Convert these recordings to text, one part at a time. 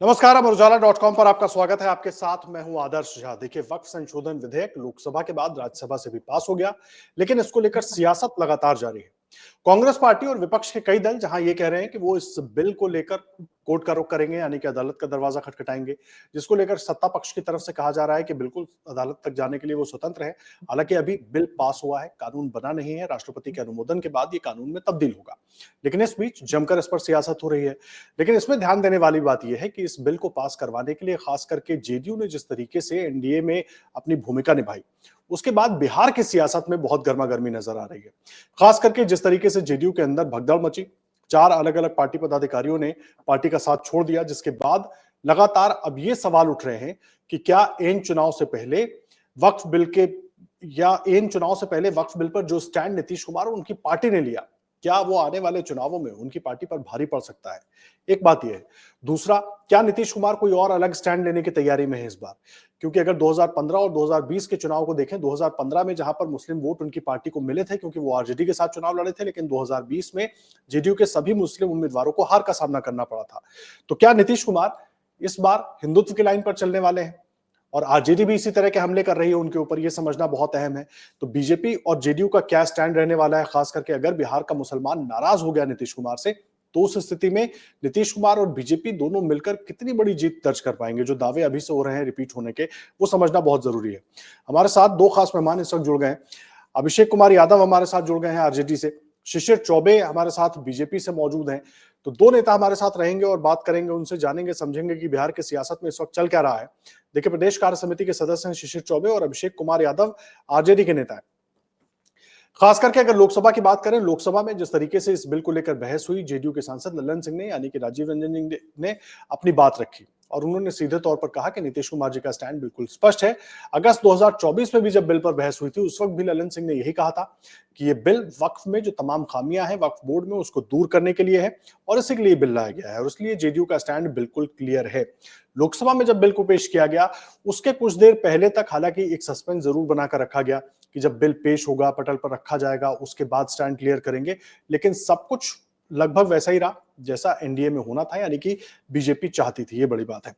नमस्कार, अमर उजाला.com पर आपका स्वागत है। आपके साथ मैं हूं आदर्श झा। देखिए, वक्फ संशोधन विधेयक लोकसभा के बाद राज्यसभा से भी पास हो गया, लेकिन इसको लेकर सियासत लगातार जारी है। कांग्रेस पार्टी और विपक्ष के कई दल जहां ये कह रहे हैं कि वो इस बिल को लेकर कोर्ट का रुख करेंगे, यानी कि अदालत का दरवाजा खटखटाएंगे, जिसको लेकर सत्ता पक्ष की तरफ से कहा जा रहा है कि बिल्कुल अदालत तक जाने के लिए वो स्वतंत्र है। हालांकि अभी बिल पास हुआ है, कानून बना नहीं है, राष्ट्रपति के अनुमोदन के बाद ये कानून में तब्दील होगा। लेकिन इस बीच जमकर इस पर सियासत हो रही है। लेकिन इसमें ध्यान देने वाली बात यह है कि इस बिल को पास करवाने के लिए खास करके जेडीयू ने जिस तरीके से एनडीए में अपनी भूमिका निभाई, उसके बाद बिहार की सियासत में बहुत गर्मागर्मी नजर आ रही है। खास करके जिस तरीके से जेडीयू के अंदर भगदड़ मची, 4 अलग अलग पार्टी पदाधिकारियों ने पार्टी का साथ छोड़ दिया, जिसके बाद लगातार अब ये सवाल उठ रहे हैं कि क्या इन चुनाव से पहले वक्फ बिल के या इन चुनाव से पहले वक्फ बिल पर जो स्टैंड नीतीश कुमार और उनकी पार्टी ने लिया, क्या वो आने वाले चुनावों में उनकी पार्टी पर भारी पड़ सकता है? एक बात यह है। दूसरा, क्या नीतीश कुमार कोई और अलग स्टैंड लेने की तैयारी में है इस बार? क्योंकि अगर 2015 और 2020 के चुनाव को देखें, 2015 में जहां पर मुस्लिम वोट उनकी पार्टी को मिले थे क्योंकि वो आरजेडी के साथ चुनाव लड़े थे, लेकिन 2020 में जेडीयू के सभी मुस्लिम उम्मीदवारों को हार का सामना करना पड़ा था। तो क्या नीतीश कुमार इस बार हिंदुत्व की लाइन पर चलने वाले हैं? और आरजेडी भी इसी तरह के हमले कर रही है उनके ऊपर, यह समझना बहुत अहम है। तो बीजेपी और जेडीयू का क्या स्टैंड रहने वाला है, खास करके अगर बिहार का मुसलमान नाराज हो गया नीतीश कुमार से, तो उस स्थिति में नीतीश कुमार और बीजेपी दोनों मिलकर कितनी बड़ी जीत दर्ज कर पाएंगे? जो दावे अभी से हो रहे हैं रिपीट होने के, वो समझना बहुत जरूरी है। हमारे साथ 2 खास मेहमान इस वक्त जुड़ गए हैं। अभिषेक कुमार यादव हमारे साथ जुड़ गए हैं आरजेडी से, शिशिर चौबे हमारे साथ बीजेपी से मौजूद हैं। तो 2 नेता हमारे साथ रहेंगे और बात करेंगे, उनसे जानेंगे समझेंगे कि बिहार की सियासत में इस वक्त चल क्या रहा है। देखिए, प्रदेश कार्य समिति के सदस्य हैं शिशिर चौबे और अभिषेक कुमार यादव आरजेडी के नेता हैं। खास करके अगर लोकसभा की बात करें, लोकसभा में जिस तरीके से इस बिल को लेकर बहस हुई, जेडीयू के सांसद ललन सिंह ने, यानी कि राजीव रंजन सिंह ने अपनी बात रखी और उन्होंने सीधे तौर पर कहा कि नीतीश कुमार जी का स्टैंड बिल्कुल स्पष्ट है। अगस्त 2024 में भी जब बिल पर बहस हुई थी, उस वक्त भी ललन सिंह ने यही कहा था कि ये बिल वक्फ में जो तमाम खामियां हैं वक्फ बोर्ड में, उसको दूर करने के लिए है और इसी के लिए बिल लाया गया है और इसलिए जेडीयू का स्टैंड बिल्कुल क्लियर है। लोकसभा में जब बिल को पेश किया गया, उसके कुछ देर पहले तक हालांकि एक सस्पेंस जरूर बनाकर रखा गया कि जब बिल पेश होगा, पटल पर रखा जाएगा, उसके बाद स्टैंड क्लियर करेंगे, लेकिन सब कुछ लगभग वैसा ही रहा जैसा एनडीए में होना था, यानी कि बीजेपी चाहती थी। ये बड़ी बात है।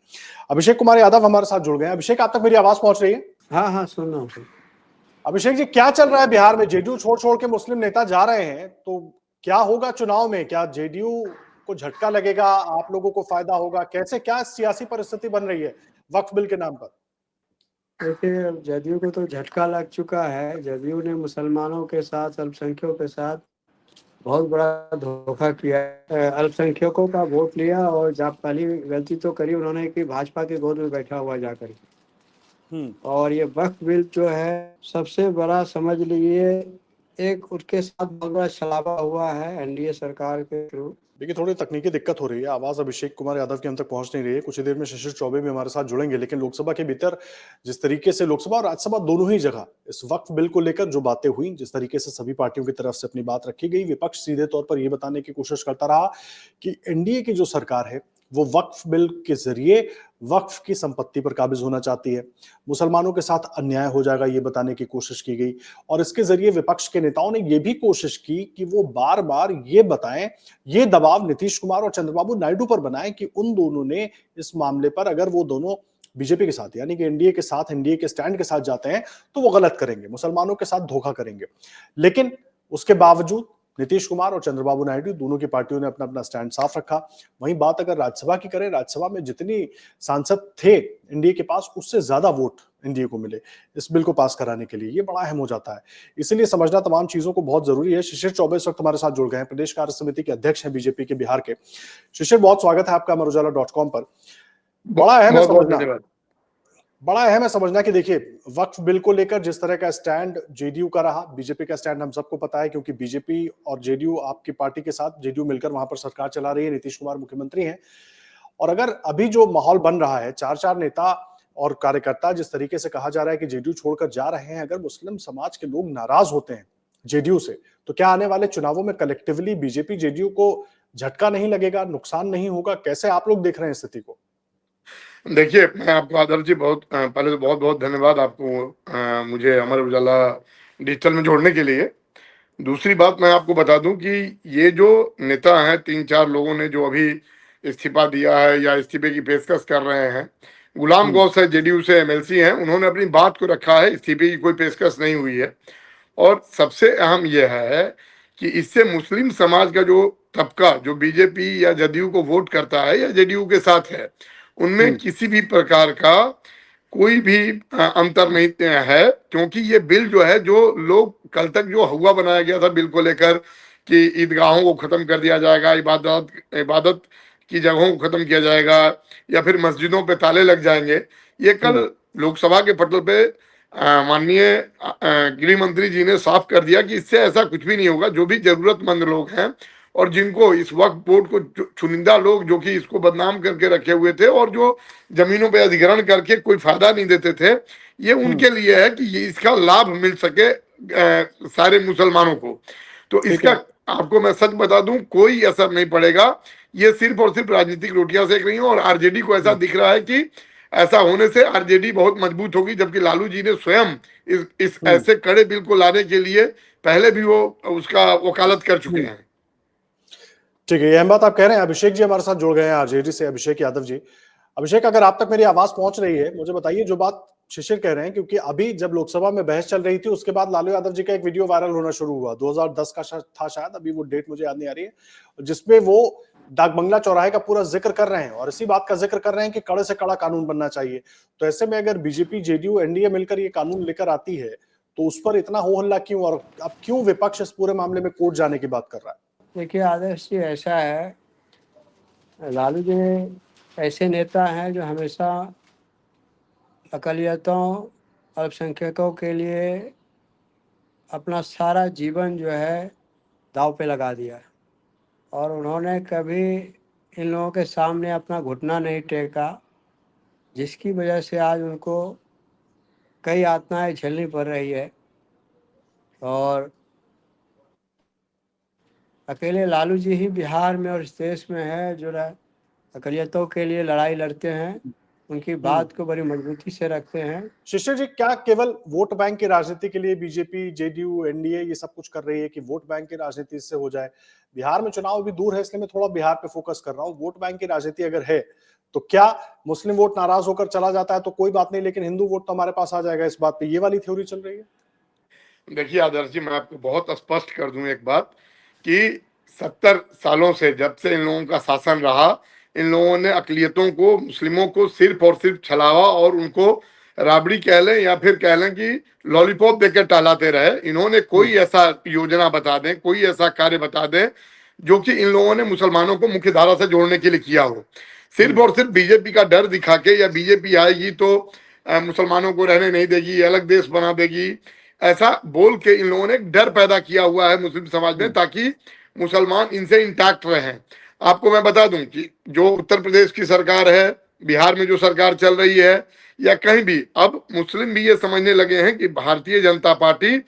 अभिषेक कुमार यादव हमारे साथ जुड़ गए हैं। अभिषेक, आप तक मेरी आवाज पहुंच रही है? हाँ हाँ, सुन रहा हूँ। अभिषेक जी, क्या चल रहा है बिहार में? जेडीयू छोड़ छोड़ के मुस्लिम नेता जा रहे हैं, तो क्या होगा चुनाव में? क्या जेडीयू को झटका लगेगा? आप लोगों को फायदा होगा? कैसे, क्या सियासी परिस्थिति बन रही है वक्फ बिल के नाम पर? देखिए, जदयू को तो झटका लग चुका है। जदयू ने मुसलमानों के साथ, अल्पसंख्यकों के साथ बहुत बड़ा धोखा किया है। अल्पसंख्यकों का वोट लिया और जब पहली गलती तो करी उन्होंने कि भाजपा के गोद में बैठा हुआ जाकर। और ये वक्फ बिल जो है, सबसे बड़ा समझ लीजिए एक उसके साथ बहुत बड़ा छलावा हुआ है एनडीए सरकार के थ्रू। देखिए, थोड़ी तकनीकी दिक्कत हो रही है, आवाज अभिषेक कुमार यादव की हम तक पहुंच नहीं रही है। कुछ ही देर में शिशिर चौबे भी हमारे साथ जुड़ेंगे। लेकिन लोकसभा के भीतर जिस तरीके से, लोकसभा और राज्यसभा दोनों ही जगह इस वक्फ बिल को लेकर जो बातें हुई, जिस तरीके से सभी पार्टियों की तरफ से अपनी बात रखी गई, विपक्ष सीधे तौर पर यह बताने की कोशिश करता रहा कि एनडीए की जो सरकार है वो वक्फ बिल के जरिए वक्फ की संपत्ति पर काबिज होना चाहती है, मुसलमानों के साथ अन्याय हो जाएगा, ये बताने की कोशिश की गई। और इसके जरिए विपक्ष के नेताओं ने यह भी कोशिश की कि वो बार बार ये बताएं, ये दबाव नीतीश कुमार और चंद्रबाबू नायडू पर बनाएं कि उन दोनों ने इस मामले पर, अगर वो दोनों बीजेपी के साथ यानी कि एनडीए के साथ, एनडीए के स्टैंड के साथ जाते हैं, तो वो गलत करेंगे, मुसलमानों के साथ धोखा करेंगे। लेकिन उसके बावजूद नीतीश कुमार और चंद्रबाबू नायडू दोनों की पार्टियों ने अपना अपना स्टैंड साफ रखा। वहीं बात अगर राज्यसभा की करें, राज्यसभा में जितनी सांसद थे एनडीए के पास, उससे ज्यादा वोट एनडीए को मिले इस बिल को पास कराने के लिए। ये बड़ा अहम हो जाता है, इसीलिए समझना तमाम चीजों को बहुत जरूरी है। शिशिर चौबे इस वक्त हमारे साथ जुड़ गए हैं, प्रदेश कार्य समिति के अध्यक्ष हैं बीजेपी के बिहार के। शिशिर, बहुत स्वागत है आपका अमर उजाला.com पर। बड़ा अहम है समझना कि देखिए, वक्फ बिल को लेकर जिस तरह का स्टैंड जेडीयू का रहा, बीजेपी का स्टैंड हम सबको पता है, क्योंकि बीजेपी और जेडीयू, आपकी पार्टी के साथ जेडीयू मिलकर वहां पर सरकार चला रही है, नीतीश कुमार मुख्यमंत्री हैं। और अगर अभी जो माहौल बन रहा है, 4 नेता और कार्यकर्ता, जिस तरीके से कहा जा रहा है कि जेडीयू छोड़कर जा रहे हैं, अगर मुस्लिम समाज के लोग नाराज होते हैं जेडीयू से, तो क्या आने वाले चुनावों में कलेक्टिवली बीजेपी जेडीयू को झटका नहीं लगेगा, नुकसान नहीं होगा? कैसे आप लोग देख रहे हैं स्थिति को? देखिए, मैं आपको आदर्श जी पहले तो बहुत बहुत धन्यवाद आपको मुझे अमर उजाला डिजिटल में जोड़ने के लिए। दूसरी बात मैं आपको बता दूं कि ये जो नेता हैं, 3-4 लोगों ने जो अभी इस्तीफा दिया है या इस्तीफे की पेशकश कर रहे हैं। गुलाम गौस है, जेडीयू से एमएलसी हैं, उन्होंने अपनी बात को रखा है, इस्तीफे की कोई पेशकश नहीं हुई है। और सबसे अहम यह है कि इससे मुस्लिम समाज का जो तबका जो बीजेपी या जदयू को वोट करता है या जेडीयू के साथ है, उनमें किसी भी प्रकार का कोई भी अंतर नहीं है। क्योंकि ये बिल जो है, जो लोग कल तक जो हुआ बनाया गया था बिल को लेकर कि ईदगाहों को खत्म कर दिया जाएगा, इबादत की जगहों को खत्म किया जाएगा या फिर मस्जिदों पे ताले लग जाएंगे, ये कल लोकसभा के पटल पे माननीय गृह मंत्री जी ने साफ कर दिया कि इससे ऐसा कुछ भी नहीं होगा। जो भी जरूरतमंद लोग हैं और जिनको इस वक्फ बोर्ड को चुनिंदा लोग जो कि इसको बदनाम करके रखे हुए थे और जो जमीनों पे अधिग्रहण करके कोई फायदा नहीं देते थे, ये उनके लिए है कि ये इसका लाभ मिल सके सारे मुसलमानों को। तो इसका आपको मैं सच बता दूं, कोई असर नहीं पड़ेगा। ये सिर्फ और सिर्फ राजनीतिक रोटियां सेक रही हैं और आरजेडी को ऐसा दिख रहा है कि ऐसा होने से आरजेडी बहुत मजबूत होगी, जबकि लालू जी ने स्वयं इस ऐसे कड़े बिल को लाने के लिए पहले भी वो उसका वकालत कर चुके हैं। ठीक है, ये अहम बात आप कह रहे हैं। अभिषेक जी हमारे साथ जुड़ गए हैं आरजेडी से, अभिषेक यादव जी। अभिषेक, अगर आप तक मेरी आवाज पहुंच रही है, मुझे बताइए जो बात शिशिर कह रहे हैं, क्योंकि अभी जब लोकसभा में बहस चल रही थी उसके बाद लालू यादव जी का एक वीडियो वायरल होना शुरू हुआ, 2010 का था शायद, अभी वो डेट मुझे याद नहीं आ रही है, जिसमें वो डाकबंगला चौराहे का पूरा जिक्र कर रहे हैं और इसी बात का जिक्र कर रहे हैं कि कड़े से कड़ा कानून बनना चाहिए। तो ऐसे में अगर बीजेपी, जेडीयू, एनडीए मिलकर ये कानून लेकर आती है तो उस पर इतना हो हल्ला क्यों, और अब क्यों विपक्ष इस पूरे मामले में कोर्ट जाने की बात कर रहा है? देखिए आदर्श जी, ऐसा है, लालू जी ऐसे नेता हैं जो हमेशा अक़लियतों, अल्पसंख्यकों के लिए अपना सारा जीवन जो है दांव पे लगा दिया और उन्होंने कभी इन लोगों के सामने अपना घुटना नहीं टेका, जिसकी वजह से आज उनको कई यातनाएं झेलनी पड़ रही है। और अकेले लालू जी ही बिहार में और इस देश में है जो अक़लियतों के लिए लड़ाई लड़ते हैं, उनकी बात को बड़ी मजबूती से रखते हैं। शिशिर जी, क्या केवल वोट बैंक की राजनीति के लिए बीजेपी, जेडीयू, एनडीए ये सब कुछ कर रही है कि वोट बैंक की राजनीति इससे हो जाए? बिहार में चुनाव भी दूर है, इसलिए मैं थोड़ा बिहार पे फोकस कर रहा हूँ। वोट बैंक की राजनीति अगर है तो क्या मुस्लिम वोट नाराज होकर चला जाता है तो कोई बात नहीं, लेकिन हिंदू वोट तो हमारे पास आ जाएगा, इस बात पे ये वाली थ्योरी चल रही है? देखिए आदर्श जी, मैं आपको बहुत स्पष्ट कर दूं एक बात कि 70 सालों से जब से इन लोगों का शासन रहा, इन लोगों ने अक़लियतों को, मुस्लिमों को सिर्फ और सिर्फ छलावा और उनको राबड़ी कह लें या फिर कह लें कि लॉलीपॉप देकर टालाते रहे। इन्होंने कोई ऐसा योजना बता दें, कोई ऐसा कार्य बता दें जो कि इन लोगों ने मुसलमानों को मुख्य धारा से जोड़ने के लिए किया हो। सिर्फ और सिर्फ बीजेपी का डर दिखा के या बीजेपी आएगी तो मुसलमानों को रहने नहीं देगी, अलग देश बना देगी, ऐसा बोल के इन लोगों ने एक डर पैदा किया हुआ है मुस्लिम समाज में, ताकि मुसलमान इनसे इंटैक्ट रहे। आपको मैं बता दूं कि जो उत्तर प्रदेश की सरकार है, बिहार में जो सरकार चल रही है या कहीं भी, अब मुस्लिम भी ये समझने लगे हैं कि भारतीय जनता पार्टी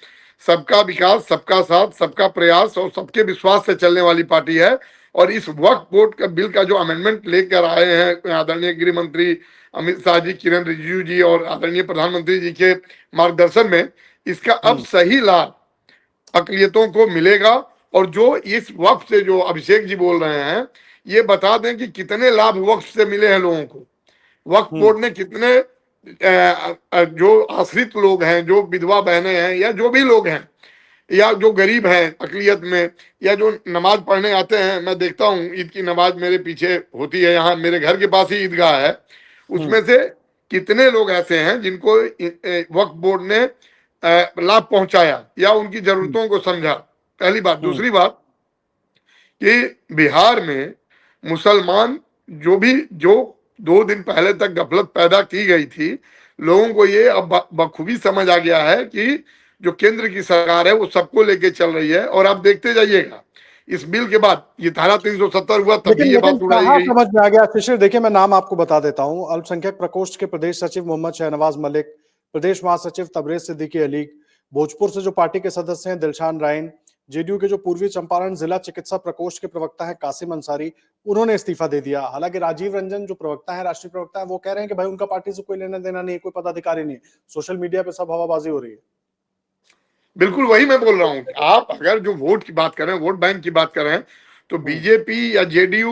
सबका विकास, सबका साथ, सबका प्रयास और सबके विश्वास से चलने वाली पार्टी है। और इस वक्फ बोर्ड का बिल का जो अमेंडमेंट लेकर आए हैं आदरणीय गृह मंत्री अमित शाह जी, किरण रिजिजू जी और आदरणीय प्रधानमंत्री जी के मार्गदर्शन में, इसका अब सही लाभ अक़लियतों को मिलेगा। और जो इस वक्फ से जो अभिषेक जी बोल रहे हैं, ये बता दें कि कितने लाभ वक्फ से मिले हैं लोगों को। वक्फ बोर्ड ने कितने जो आश्रित लोग हैं, जो विधवा बहनें हैं या जो भी लोग हैं या जो गरीब हैं अक़लियत में या जो नमाज पढ़ने आते हैं, मैं देखता हूँ ईद की नमाज मेरे पीछे होती है, यहाँ मेरे घर के पास ही ईदगाह है, उसमें से कितने लोग ऐसे हैं जिनको वक्फ बोर्ड ने लाभ पहुंचाया या उनकी जरूरतों को समझा। पहली बात। दूसरी बात कि बिहार में मुसलमान जो 2 दिन पहले तक गफलत पैदा की गई थी, लोगों को ये अब बखूबी समझ आ गया है कि जो केंद्र की सरकार है वो सबको लेके चल रही है। और आप देखते जाइएगा इस बिल के बाद ये धारा 370 हुआ, तभी ये बात उड़ाई गई। समझ में आ गया शिशिर। देखिए, मैं नाम आपको बता देता हूं। अल्पसंख्यक प्रकोष्ठ के प्रदेश सचिव मोहम्मद शहनवाज मलिक, प्रदेश महासचिव तबरेज सिद्दीकी अली, भोजपुर से जो पार्टी के सदस्य हैं दिलशान राइन, जेडीयू के जो पूर्वी चंपारण जिला चिकित्सा प्रकोष्ठ के प्रवक्ता है कासिम अंसारी, उन्होंने इस्तीफा दे दिया। हालांकि राजीव रंजन जो प्रवक्ता है, राष्ट्रीय प्रवक्ता है, वो कह रहे हैं कि भाई उनका पार्टी से कोई लेना देना नहीं है, कोई पदाधिकारी नहीं है, सोशल मीडिया पे सब हवाबाजी हो रही है। बिल्कुल वही मैं बोल रहा हूँ। आप अगर जो वोट की बात करें, वोट बैंक की बात करें, तो बीजेपी या जेडीयू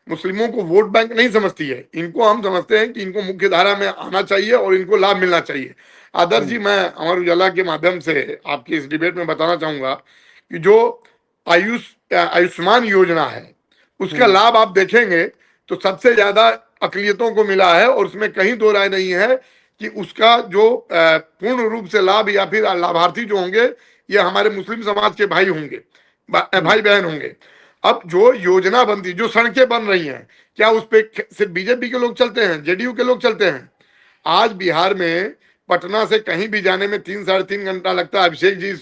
मुस्लिमों को वोट बैंक नहीं समझती है, इनको हम समझते हैं कि इनको मुख्य धारा में आना चाहिए और इनको लाभ मिलना चाहिए। आदर्श जी, मैं अमर उजाला के माध्यम से आपकी इस डिबेट में बताना चाहूंगा कि जो आयुष्मान योजना है उसका लाभ आप देखेंगे तो सबसे ज्यादा अकलियतों को मिला है, और उसमें कहीं दो राय नहीं है कि उसका जो पूर्ण रूप से लाभ या फिर लाभार्थी जो होंगे ये हमारे मुस्लिम समाज के भाई होंगे, भाई बहन होंगे। अब जो योजना बनती, जो सड़कें बन रही हैं, क्या उस पे सिर्फ बीजेपी के लोग चलते हैं, जेडीयू के लोग चलते हैं? आज बिहार में पटना से कहीं भी जाने में 3-3.5 घंटा लगता है। अभिषेक जी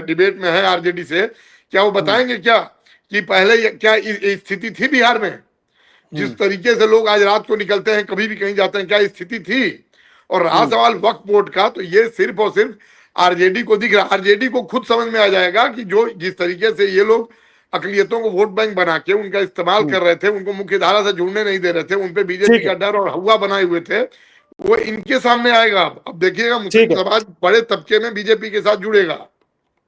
डिबेट में है आरजेडी से, क्या वो बताएंगे क्या कि पहले क्या स्थिति थी बिहार में? जिस तरीके से लोग आज रात को निकलते हैं, कभी भी कहीं जाते हैं, क्या स्थिति थी? और रहा सवाल वक्फ बोर्ड का, तो ये सिर्फ और सिर्फ आरजेडी को दिख रहा। आरजेडी को खुद समझ में आ जाएगा कि जो जिस तरीके से ये लोग अकलियतों को वोट बैंक बना के उनका इस्तेमाल कर रहे थे, उनको मुख्य धारा से जुड़ने नहीं दे रहे थे, उनपे बीजेपी का डर और हवा बनाए हुए थे, वो इनके सामने आएगा। अब देखिएगा मुस्लिम समाज बड़े तबके में बीजेपी के साथ जुड़ेगा।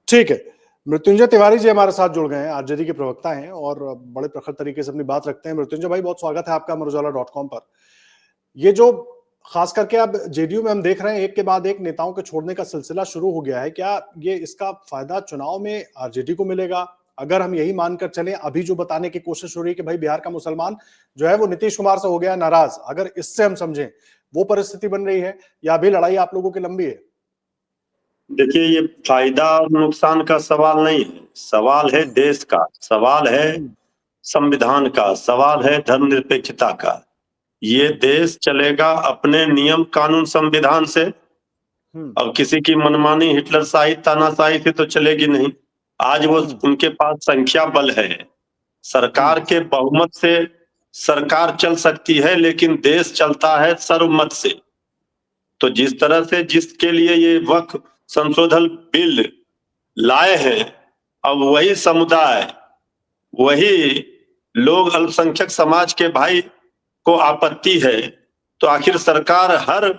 ठीक है, मृत्युंजय तिवारी जी हमारे साथ जुड़ गए हैं, आरजेडी के प्रवक्ता हैं और बड़े प्रखर तरीके से अपनी बात रखते हैं। मृत्युंजय भाई, बहुत स्वागत है आपका अमरउजाला.com पर। ये जो खास करके अब जेडीयू में हम देख रहे हैं एक के बाद एक नेताओं के छोड़ने का सिलसिला शुरू हो गया है, क्या ये इसका फायदा चुनाव में आरजेडी को मिलेगा? अगर हम यही मानकर चलें, अभी जो बताने की कोशिश हो रही है कि भाई बिहार का मुसलमान जो है वो नीतीश कुमार से हो गया नाराज, अगर इससे हम समझें वो परिस्थिति बन रही है, या अभी लड़ाई आप लोगों की लंबी है? देखिए, ये फायदा और नुकसान का सवाल नहीं है, सवाल है देश का, सवाल है संविधान का, सवाल है धर्मनिरपेक्षता का। ये देश चलेगा अपने नियम कानून संविधान से। अब किसी की मनमानी हिटलरशाही तानाशाही से तो चलेगी नहीं। आज वो उनके पास संख्या बल है, सरकार के बहुमत से सरकार चल सकती है, लेकिन देश चलता है सर्वमत से। तो जिस तरह से जिसके लिए ये वक्फ संशोधन बिल लाए हैं, अब वही समुदाय, वही लोग, अल्पसंख्यक समाज के भाई को आपत्ति है, तो आखिर सरकार हर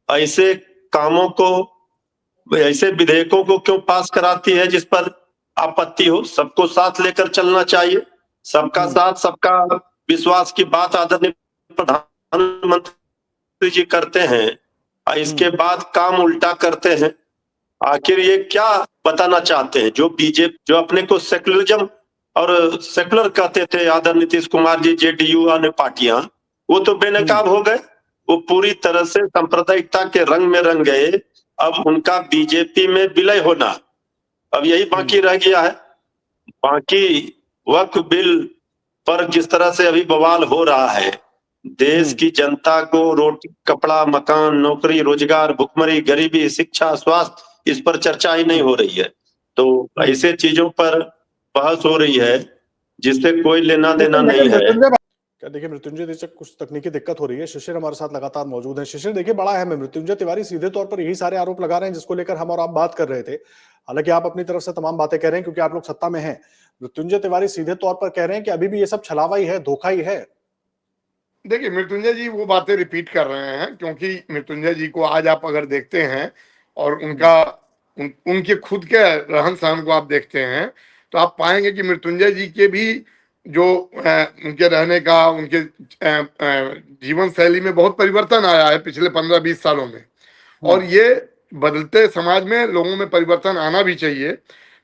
ऐसे कामों को, ऐसे विधेयकों को क्यों पास कराती है जिस पर आपत्ति हो? सबको साथ लेकर चलना चाहिए। सबका साथ सबका विश्वास की बात आदरणीय प्रधानमंत्री जी करते हैं, और इसके बाद काम उल्टा करते हैं। आखिर ये क्या बताना चाहते हैं? जो बीजेपी, जो अपने को सेकुलरिज्म और सेकुलर कहते थे आदरणीय नीतीश कुमार जी, जेडीयू अन्य पार्टियां, वो तो बेनकाब हो गए, वो पूरी तरह से सांप्रदायिकता के रंग में रंग गए। अब उनका बीजेपी में विलय होना अब यही बाकी रह गया है। बाकी वक्फ बिल पर जिस तरह से अभी बवाल हो रहा है, देश की जनता को रोटी, कपड़ा, मकान, नौकरी, रोजगार, भुखमरी, गरीबी, शिक्षा, स्वास्थ्य, इस पर चर्चा ही नहीं हो रही है। तो ऐसे चीजों पर बहस हो रही है जिससे कोई लेना देना नहीं है। क्या देखिए, मृत्युंजय जी से कुछ तकनीकी दिक्कत हो रही है। शिशिर हमारे साथ लगातार मौजूद है। शिशिर, देखिए बड़ा अहम है, मृत्युंजय तिवारी सीधे तौर पर यही सारे आरोप लगा रहे हैं जिसको लेकर हम और आप बात कर रहे थे। हालांकि आप अपनी तरफ से तमाम बातें कह रहे हैं क्योंकि आप लोग सत्ता में हैं। मृत्युंजय तिवारी सीधे तौर पर कह रहे हैं कि अभी भी ये सब छलावा ही है, धोखा ही है। देखिए, मृत्युंजय जी वो बातें रिपीट कर रहे हैं, क्योंकि मृत्युंजय जी को आज आप अगर देखते हैं और उनके खुद के रहन सहन को आप देखते हैं, तो आप पाएंगे कि मृत्युंजय जी के भी जो उनके रहने का, उनके जीवन शैली में बहुत परिवर्तन आया है पिछले 15-20 सालों में। और ये बदलते समाज में लोगों में परिवर्तन आना भी चाहिए।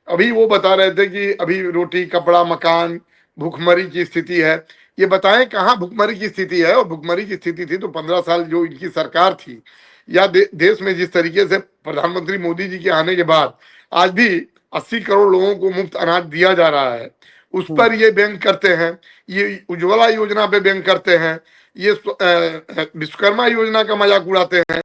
अभी वो बता रहे थे कि अभी रोटी, कपड़ा, मकान, भूखमरी की स्थिति है। ये बताएं कहाँ भुखमरी की स्थिति है? और भुखमरी की स्थिति थी तो 15 साल जो इनकी सरकार थी, या देश में जिस तरीके से प्रधानमंत्री मोदी जी के आने के बाद आज भी 80 करोड़ लोगों को मुफ्त अनाज दिया जा रहा है, उस पर ये व्यंग करते हैं। ये उज्ज्वला योजना पे व्यंग करते हैं, ये विश्वकर्मा योजना का मजाक उड़ाते हैं।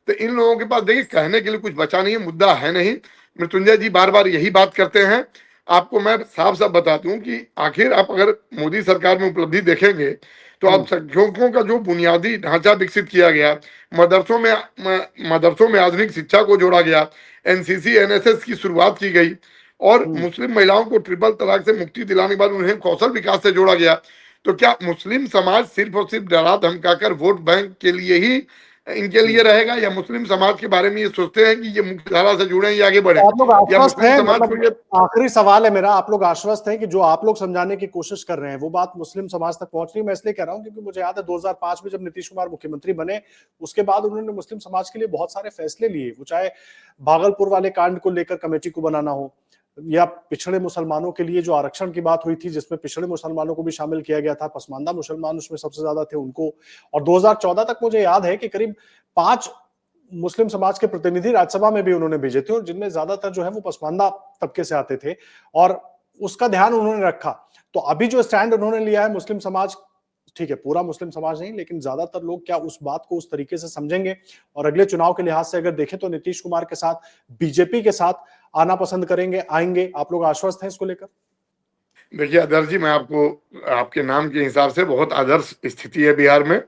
तो इन लोगों के पास देखिए कहने के लिए कुछ बचा नहीं है, मुद्दा है नहीं। मृत्युंजय जी बार बार यही बात करते हैं। आपको मैं साफ साफ बता दूं कि आखिर आप अगर मोदी सरकार में उपलब्धि देखेंगे तो आप संख्यकों का जो बुनियादी ढांचा विकसित किया गया, मदरसों में आधुनिक शिक्षा को जोड़ा गया, एनसीसी एनएसएस की शुरुआत की गई, और मुस्लिम महिलाओं को ट्रिपल तलाक से मुक्ति दिलाने के बाद उन्हें कौशल विकास से जोड़ा गया। तो क्या मुस्लिम समाज सिर्फ और सिर्फ डरा धमकाकर वोट बैंक के लिए ही इनके लिए रहेगा, या मुस्लिम समाज के बारे में ये सोचते हैं कि ये मुख्य धारा से जुड़े या आगे बढ़े, आप लोग या आश्वस्त मुस्लिम हैं, समाज मतलब को ये आखिरी सवाल है मेरा, आप लोग आश्वस्त हैं कि जो आप लोग समझाने की कोशिश कर रहे हैं वो बात मुस्लिम समाज तक पहुंच रही है? मैं इसलिए कह रहा हूं क्योंकि मुझे याद है 2005 में जब नीतीश कुमार मुख्यमंत्री बने, उसके बाद उन्होंने मुस्लिम समाज के लिए बहुत सारे फैसले लिए, वो चाहे भागलपुर वाले कांड को लेकर कमेटी को बनाना हो, या पिछड़े मुसलमानों के लिए जो आरक्षण की बात हुई थी जिसमें पिछड़े मुसलमानों को भी शामिल किया गया था, पसमानदा मुसलमान उसमें सबसे ज्यादा थे उनको, और 2014 तक मुझे याद है कि करीब 5 मुस्लिम समाज के प्रतिनिधि राज्यसभा में भी उन्होंने भेजे थे, और जिनमें ज्यादातर जो है वो पसमानदा तबके से आते थे, और उसका ध्यान उन्होंने रखा। तो अभी जो स्टैंड उन्होंने लिया है मुस्लिम समाज, ठीक है पूरा मुस्लिम समाज नहीं लेकिन ज्यादातर लोग क्या उस बात को उस तरीके से समझेंगे? और अगले चुनाव के लिहाज से अगर देखें तो नीतीश कुमार के साथ बीजेपी के साथ आना पसंद करेंगे, आएंगे? आप लोग आश्वस्त हैं इसको लेकर? देखिए आदर्श जी, मैं आपको आपके नाम के हिसाब से बहुत आदर्श स्थिति है बिहार में।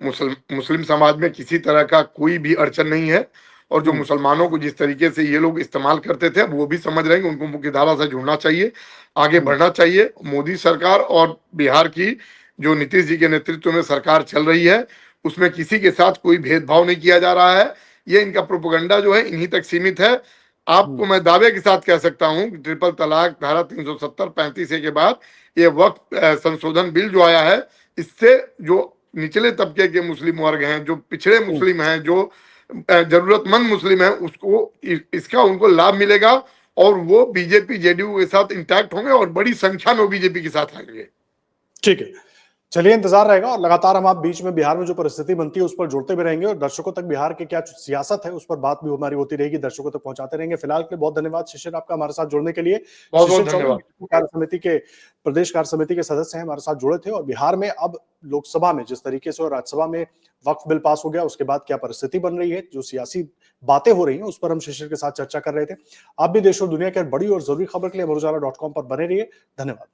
मुस्लिम समाज में किसी तरह का कोई भी अड़चन नहीं है, और जो मुसलमानों को जिस तरीके से ये लोग इस्तेमाल करते थे अब वो भी समझ रहे हैं कि उनको मुख्य धारा से जुड़ना चाहिए, आगे बढ़ना चाहिए। मोदी सरकार और बिहार की जो नीतीश जी के नेतृत्व में सरकार चल रही है उसमें किसी के साथ कोई भेदभाव नहीं किया जा रहा है। ये इनका प्रोपेगेंडा जो है इन्हीं तक सीमित है। आपको मैं दावे के साथ कह सकता हूं कि ट्रिपल तलाक, धारा 370, 35A के बाद ये वक्फ संशोधन बिल जो आया है, इससे जो निचले तबके के मुस्लिम वर्ग हैं, जो पिछड़े मुस्लिम हैं, जो जरूरतमंद मुस्लिम हैं, उसको इसका उनको लाभ मिलेगा, और वो बीजेपी जेडीयू के साथ इंटैक्ट होंगे और बड़ी संख्या में वो बीजेपी के साथ आएंगे। ठीक है, चलिए इंतजार रहेगा, और लगातार हम आप बीच में बिहार में जो परिस्थिति बनती है उस पर जुड़ते भी रहेंगे, और दर्शकों तक बिहार की क्या सियासत है उस पर बात भी हमारी होती रहेगी, दर्शकों तक पहुंचाते रहेंगे। फिलहाल के लिए बहुत धन्यवाद शिशिर आपका हमारे साथ जुड़ने के लिए। बहुत बहुत शिशिर चौबे धन्यवाद। कार्य समिति के प्रदेश कार्य समिति के सदस्य हैं, हमारे साथ जुड़े थे। और बिहार में अब लोकसभा में जिस तरीके से और राज्यसभा में वक्फ बिल पास हो गया, उसके बाद क्या परिस्थिति बन रही है, जो सियासी बातें हो रही हैं, उस पर हम शिशिर के साथ चर्चा कर रहे थे। आप भी देश और दुनिया की बड़ी और जरूरी खबर के लिए अमर उजाला.com पर बने रहिए। धन्यवाद।